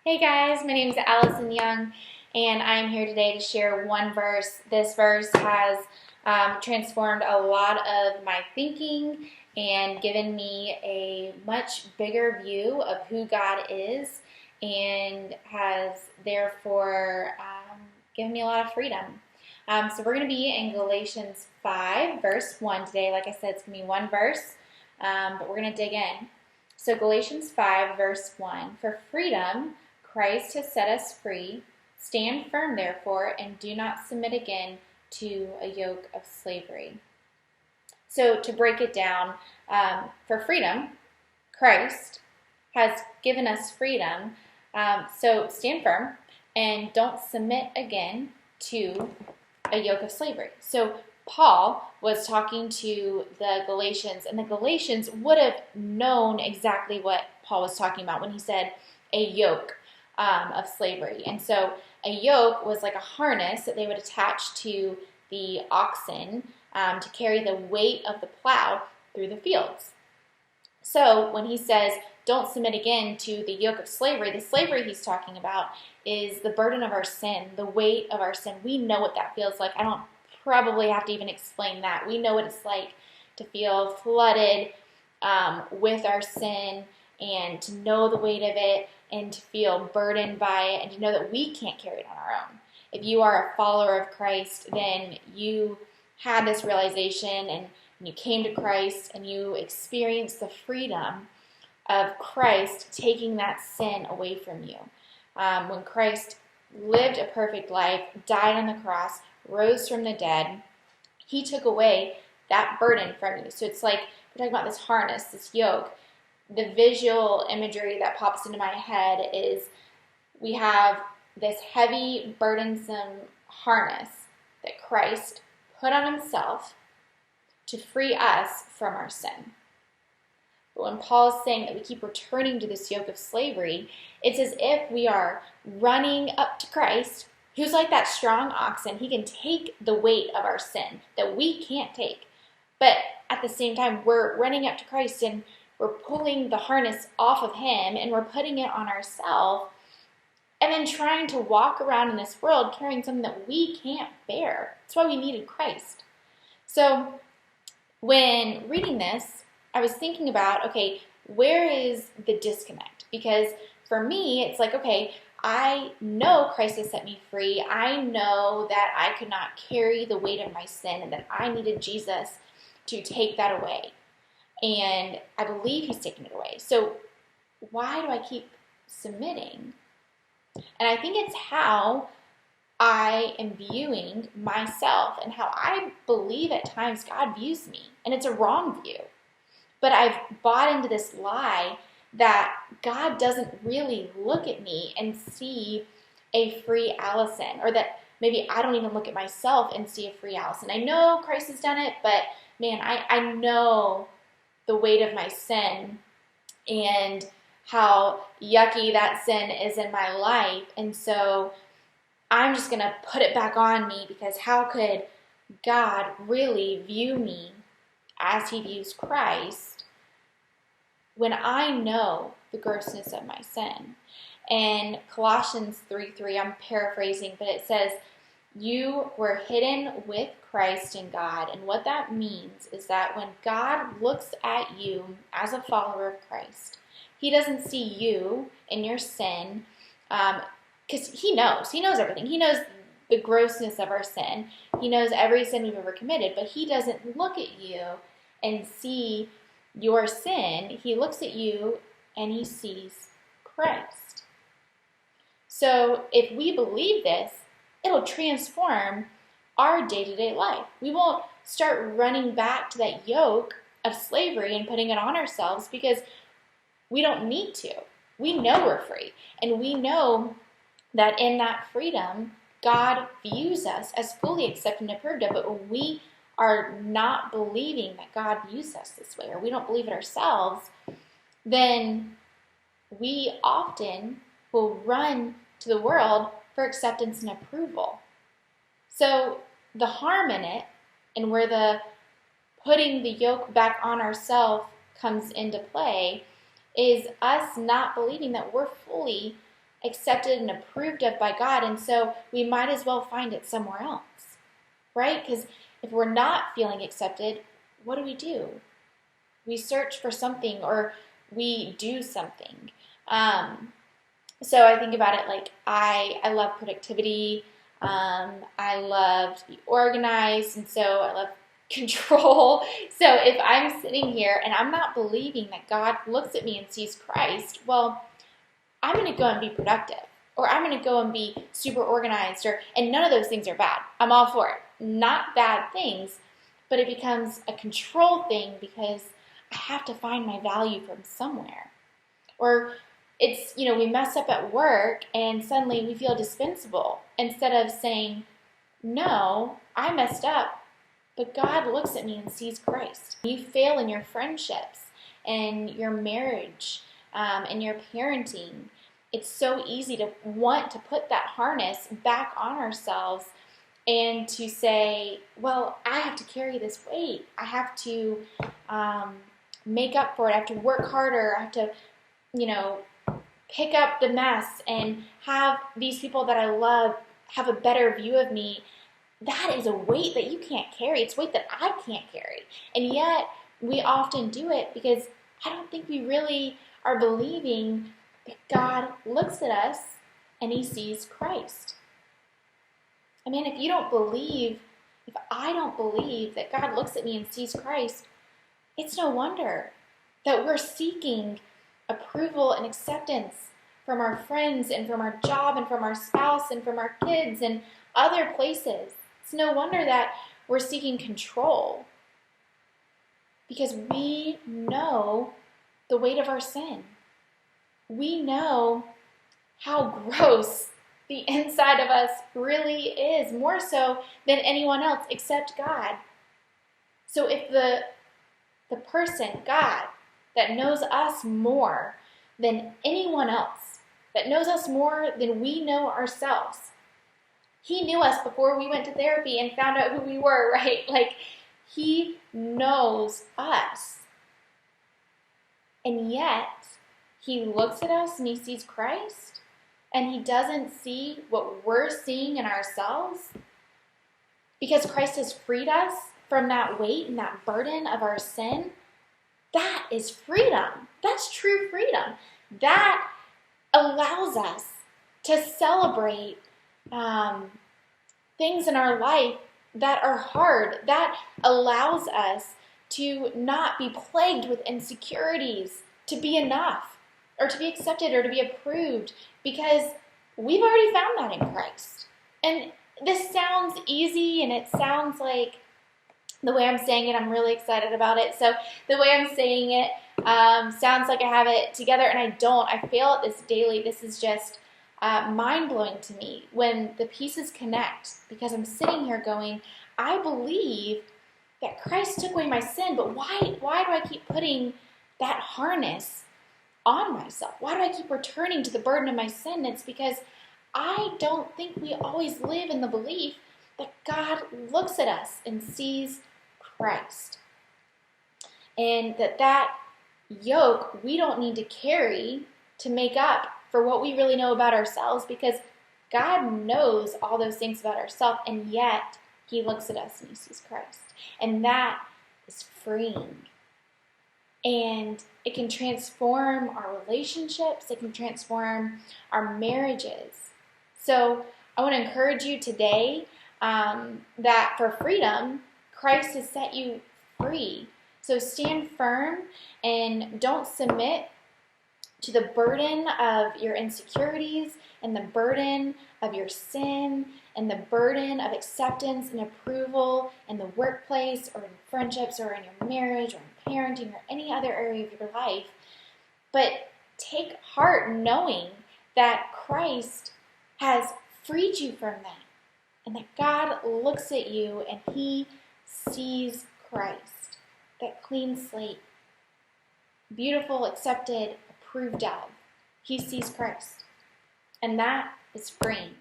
Hey guys, my name is Allison Young, and I'm here today to share one verse. This verse has transformed a lot of my thinking and given me a much bigger view of who God is, and has therefore given me a lot of freedom. So we're going to be in Galatians 5, verse 1 today. Like I said, it's going to be one verse, but we're going to dig in. So Galatians 5, verse 1, for freedom Christ has set us free. Stand firm, therefore, and do not submit again to a yoke of slavery. So to break it down, for freedom, Christ has given us freedom. So stand firm and don't submit again to a yoke of slavery. So Paul was talking to the Galatians, and the Galatians would have known exactly what Paul was talking about when he said a yoke of slavery. And so a yoke was like a harness that they would attach to the oxen to carry the weight of the plow through the fields. So when he says, don't submit again to the yoke of slavery, the slavery he's talking about is the burden of our sin, the weight of our sin. We know what that feels like. I don't probably have to even explain that. We know what it's like to feel flooded with our sin and to know the weight of it and to feel burdened by it and to know that we can't carry it on our own. If you are a follower of Christ, then you had this realization and you came to Christ and you experienced the freedom of Christ taking that sin away from you. When Christ lived a perfect life, died on the cross, rose from the dead, he took away that burden from you. So it's like, we're talking about this harness, this yoke. The visual imagery that pops into my head is we have this heavy, burdensome harness that Christ put on himself to free us from our sin. But when Paul is saying that we keep returning to this yoke of slavery, it's as if we are running up to Christ, who's like that strong oxen. He can take the weight of our sin that we can't take. But at the same time, we're running up to Christ and we're pulling the harness off of him and we're putting it on ourselves and then trying to walk around in this world carrying something that we can't bear. That's why we needed Christ. So when reading this, I was thinking about, okay, where is the disconnect? Because for me, it's like, okay, I know Christ has set me free. I know that I could not carry the weight of my sin and that I needed Jesus to take that away. And I believe he's taken it away. So why do I keep submitting? And I think it's how I am viewing myself and how I believe at times God views me. And it's a wrong view. But I've bought into this lie that God doesn't really look at me and see a free Allison, or that maybe I don't even look at myself and see a free Allison. I know Christ has done it, but man, I know the weight of my sin and how yucky that sin is in my life. And so I'm just going to put it back on me, because how could God really view me as he views Christ when I know the grossness of my sin? And Colossians 3:3, I'm paraphrasing, but it says, you were hidden with Christ in God. And what that means is that when God looks at you as a follower of Christ, he doesn't see you in your sin, because he knows everything. He knows the grossness of our sin. He knows every sin we've ever committed, but he doesn't look at you and see your sin. He looks at you and he sees Christ. So if we believe this, it'll transform our day-to-day life. We won't start running back to that yoke of slavery and putting it on ourselves, because we don't need to. We know we're free, and we know that in that freedom, God views us as fully accepted and approved of. But when we are not believing that God views us this way, or we don't believe it ourselves, then we often will run to the world for acceptance and approval. So the harm in it, and where the putting the yoke back on ourselves comes into play, is us not believing that we're fully accepted and approved of by God, and so we might as well find it somewhere else, right? Because if we're not feeling accepted, what do? We search for something, or we do something. So I think about it like I love productivity. I love to be organized, and so I love control. So if I'm sitting here and I'm not believing that God looks at me and sees Christ, well, I'm going to go and be productive, or I'm going to go and be super organized, and none of those things are bad. I'm all for it. Not bad things, but it becomes a control thing because I have to find my value from somewhere. Or it's, we mess up at work and suddenly we feel dispensable instead of saying, no, I messed up, but God looks at me and sees Christ. You fail in your friendships and your marriage and your parenting. It's so easy to want to put that harness back on ourselves and to say, well, I have to carry this weight. I have to make up for it. I have to work harder. I have to, pick up the mess and have these people that I love have a better view of me. That is a weight that you can't carry. It's weight that I can't carry. And yet, we often do it because I don't think we really are believing that God looks at us and He sees Christ. I mean, if I don't believe that God looks at me and sees Christ, it's no wonder that we're seeking approval and acceptance from our friends and from our job and from our spouse and from our kids and other places. It's no wonder that we're seeking control because we know the weight of our sin. We know how gross the inside of us really is, more so than anyone else except God. So if the person, God, that knows us more than anyone else, that knows us more than we know ourselves, He knew us before we went to therapy and found out who we were, right? Like, He knows us. And yet, He looks at us and He sees Christ, and He doesn't see what we're seeing in ourselves because Christ has freed us from that weight and that burden of our sin. That is freedom. That's true freedom. That allows us to celebrate things in our life that are hard. That allows us to not be plagued with insecurities, to be enough, or to be accepted, or to be approved, because we've already found that in Christ. And this sounds easy, and it sounds like the way I'm saying it, I'm really excited about it. So the way I'm saying it sounds like I have it together, and I don't. I fail at this daily. This is just mind-blowing to me when the pieces connect, because I'm sitting here going, I believe that Christ took away my sin, but why do I keep putting that harness on myself? Why do I keep returning to the burden of my sin? It's because I don't think we always live in the belief that God looks at us and sees Christ. And that yoke we don't need to carry to make up for what we really know about ourselves, because God knows all those things about ourselves, and yet He looks at us and He sees Christ. And that is freeing. And it can transform our relationships. It can transform our marriages. So I want to encourage you today that for freedom, Christ has set you free. So stand firm and don't submit to the burden of your insecurities and the burden of your sin and the burden of acceptance and approval in the workplace or in friendships or in your marriage or in parenting or any other area of your life. But take heart knowing that Christ has freed you from that, and that God looks at you and He sees Christ, that clean slate, beautiful, accepted, approved of. He sees Christ, and that is freeing.